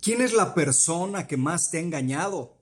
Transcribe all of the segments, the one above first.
¿Quién es la persona que más te ha engañado?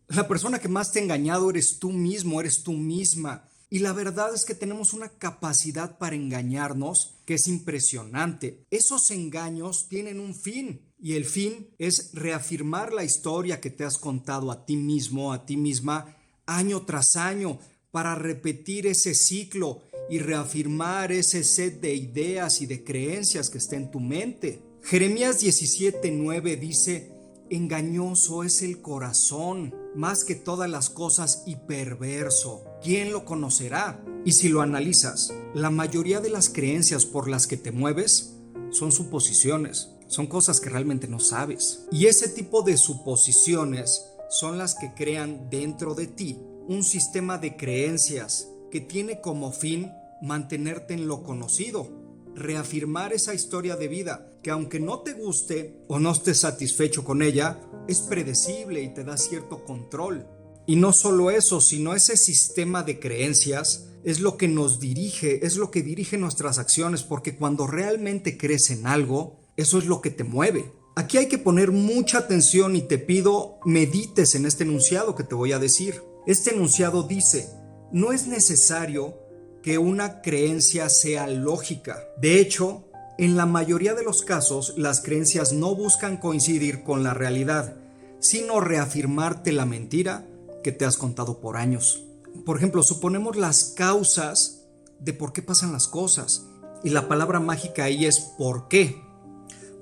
La persona que más te ha engañado eres tú mismo, eres tú misma. Y la verdad es que tenemos una capacidad para engañarnos que es impresionante. Esos engaños tienen un fin y el fin es reafirmar la historia que te has contado a ti mismo, a ti misma, año tras año, para repetir ese ciclo y reafirmar ese set de ideas y de creencias que está en tu mente. Jeremías 17:9 dice: engañoso es el corazón, más que todas las cosas, y perverso. ¿Quién lo conocerá? Y si lo analizas, la mayoría de las creencias por las que te mueves son suposiciones, son cosas que realmente no sabes. Y ese tipo de suposiciones son las que crean dentro de ti un sistema de creencias que tiene como fin mantenerte en lo conocido, reafirmar esa historia de vida que, aunque no te guste o no estés satisfecho con ella, es predecible y te da cierto control. Y no solo eso, sino ese sistema de creencias es lo que nos dirige, es lo que dirige nuestras acciones, porque cuando realmente crees en algo, eso es lo que te mueve. Aquí hay que poner mucha atención y te pido medites en este enunciado que te voy a decir. Este enunciado dice: no es necesario que una creencia sea lógica. De hecho, en la mayoría de los casos, las creencias no buscan coincidir con la realidad, sino reafirmarte la mentira que te has contado por años. Por ejemplo, suponemos las causas de por qué pasan las cosas, y la palabra mágica ahí es ¿por qué?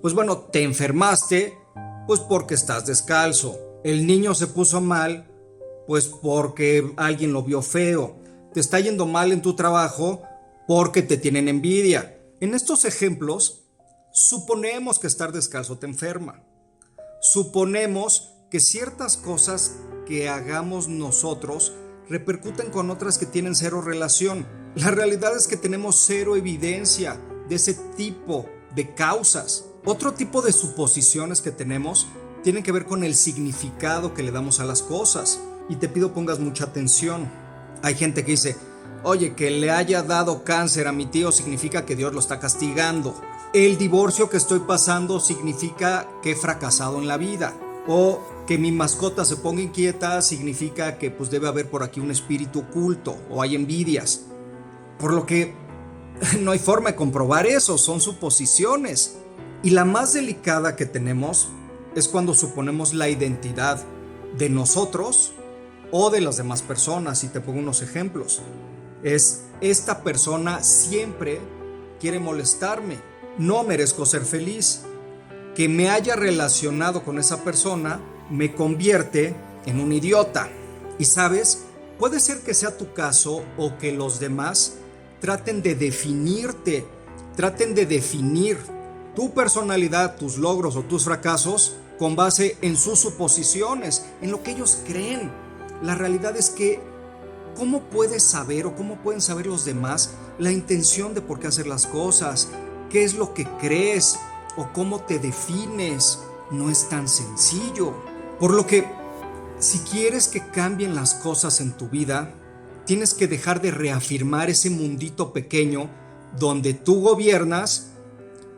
Pues bueno, te enfermaste, pues porque estás descalzo. El niño se puso mal, pues porque alguien lo vio feo. Te está yendo mal en tu trabajo porque te tienen envidia. En estos ejemplos, suponemos que estar descalzo te enferma. Suponemos que ciertas cosas que hagamos nosotros repercuten con otras que tienen cero relación. La realidad es que tenemos cero evidencia de ese tipo de causas. Otro tipo de suposiciones que tenemos tienen que ver con el significado que le damos a las cosas. Y te pido pongas mucha atención. Hay gente que dice: oye, que le haya dado cáncer a mi tío significa que Dios lo está castigando. El divorcio que estoy pasando significa que he fracasado en la vida. O que mi mascota se ponga inquieta significa que pues debe haber por aquí un espíritu oculto o hay envidias. Por lo que no hay forma de comprobar eso, son suposiciones. Y la más delicada que tenemos es cuando suponemos la identidad de nosotros o de las demás personas. Y te pongo unos ejemplos. Es: esta persona siempre quiere molestarme, no merezco ser feliz. Que me haya relacionado con esa persona me convierte en un idiota. Y sabes, puede ser que sea tu caso o que los demás traten de definirte, traten de definir tu personalidad, tus logros o tus fracasos con base en sus suposiciones, en lo que ellos creen. La realidad es que ¿cómo puedes saber o cómo pueden saber los demás la intención de por qué hacer las cosas? ¿Qué es lo que crees o cómo te defines? No es tan sencillo. Por lo que, si quieres que cambien las cosas en tu vida, tienes que dejar de reafirmar ese mundito pequeño donde tú gobiernas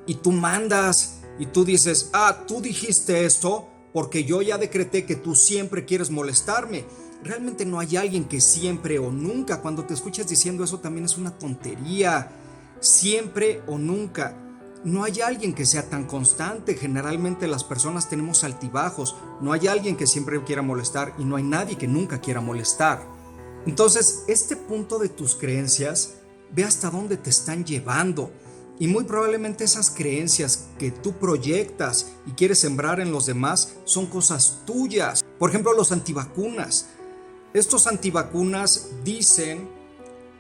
y tú mandas y tú dices: tú dijiste esto porque yo ya decreté que tú siempre quieres molestarme. Realmente no hay alguien que siempre o nunca. Cuando te escuchas diciendo eso también es una tontería. Siempre o nunca. No hay alguien que sea tan constante. Generalmente las personas tenemos altibajos. No hay alguien que siempre quiera molestar y no hay nadie que nunca quiera molestar. Entonces, este punto de tus creencias, ve hasta dónde te están llevando. Y muy probablemente esas creencias que tú proyectas y quieres sembrar en los demás son cosas tuyas. Por ejemplo, los antivacunas. Estos antivacunas dicen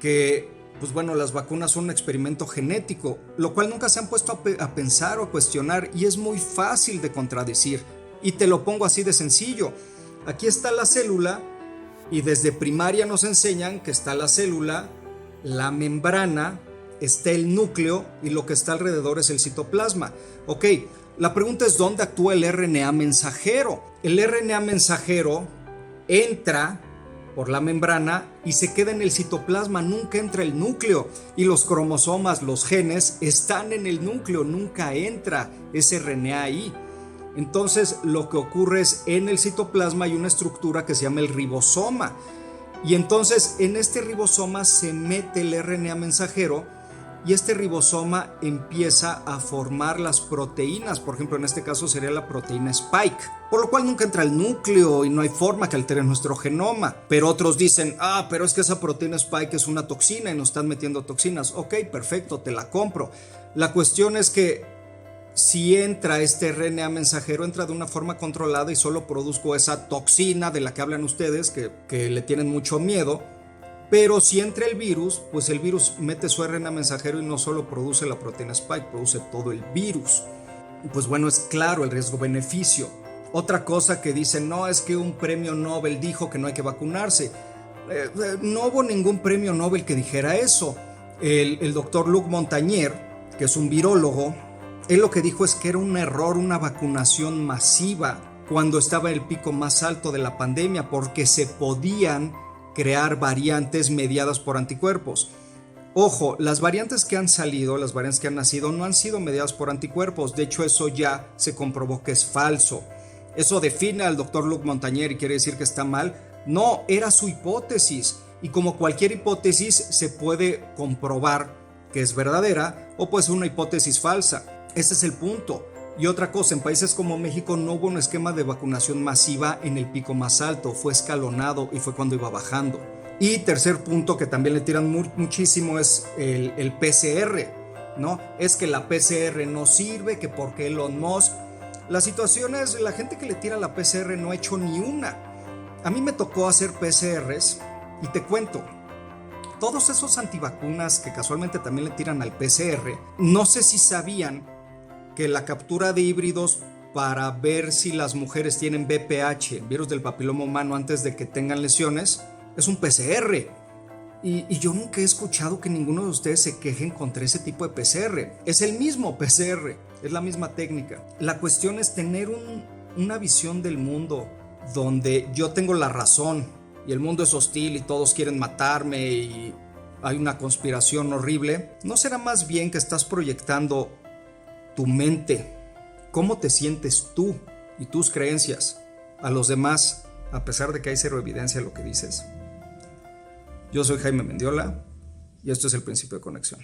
que pues bueno, las vacunas son un experimento genético, lo cual nunca se han puesto a pensar o a cuestionar, y es muy fácil de contradecir. Y te lo pongo así de sencillo. Aquí está la célula, y desde primaria nos enseñan que está la célula, la membrana, está el núcleo, y lo que está alrededor es el citoplasma. Ok, la pregunta es: ¿dónde actúa el RNA mensajero? El RNA mensajero entra por la membrana y se queda en el citoplasma, nunca entra el núcleo, y los cromosomas, los genes, están en el núcleo, nunca entra ese RNA ahí. Entonces lo que ocurre es en el citoplasma hay una estructura que se llama el ribosoma, y entonces en este ribosoma se mete el RNA mensajero, y este ribosoma empieza a formar las proteínas. Por ejemplo, en este caso sería la proteína Spike, por lo cual nunca entra al núcleo y no hay forma que altere nuestro genoma. Pero otros dicen, pero es que esa proteína Spike es una toxina y nos están metiendo toxinas. Ok, perfecto, te la compro. La cuestión es que si entra este RNA mensajero, entra de una forma controlada y solo produzco esa toxina de la que hablan ustedes, que le tienen mucho miedo. Pero si entra el virus, pues el virus mete su RNA mensajero y no solo produce la proteína Spike, produce todo el virus. Pues bueno, es claro el riesgo-beneficio. Otra cosa que dicen, no, es que un premio Nobel dijo que no hay que vacunarse. No hubo ningún premio Nobel que dijera eso. El doctor Luc Montagnier, que es un virólogo, él lo que dijo es que era un error una vacunación masiva cuando estaba el pico más alto de la pandemia, porque se podían crear variantes mediadas por anticuerpos. Ojo, las variantes que han salido, las variantes que han nacido, no han sido mediadas por anticuerpos. De hecho, eso ya se comprobó que es falso. Eso define al doctor Luc Montagnier y quiere decir que está mal. No, era su hipótesis. Y como cualquier hipótesis, se puede comprobar que es verdadera o puede ser una hipótesis falsa. Ese es el punto. Y otra cosa, en países como México no hubo un esquema de vacunación masiva en el pico más alto, fue escalonado y fue cuando iba bajando. Y tercer punto que también le tiran muchísimo es el PCR, ¿no? Es que la PCR no sirve, que porque Elon Musk. La situación es, la gente que le tira la PCR no ha hecho ni una. A mí me tocó hacer PCRs y te cuento, todos esos antivacunas que casualmente también le tiran al PCR, no sé si sabían que la captura de híbridos para ver si las mujeres tienen VPH, virus del papiloma humano, antes de que tengan lesiones, es un PCR. Y yo nunca he escuchado que ninguno de ustedes se quejen contra ese tipo de PCR. Es el mismo PCR, es la misma técnica. La cuestión es tener una visión del mundo donde yo tengo la razón y el mundo es hostil y todos quieren matarme y hay una conspiración horrible. ¿No será más bien que estás proyectando tu mente, cómo te sientes tú y tus creencias a los demás, a pesar de que hay cero evidencia de lo que dices? Yo soy Jaime Mendiola y esto es El Principio de Conexión.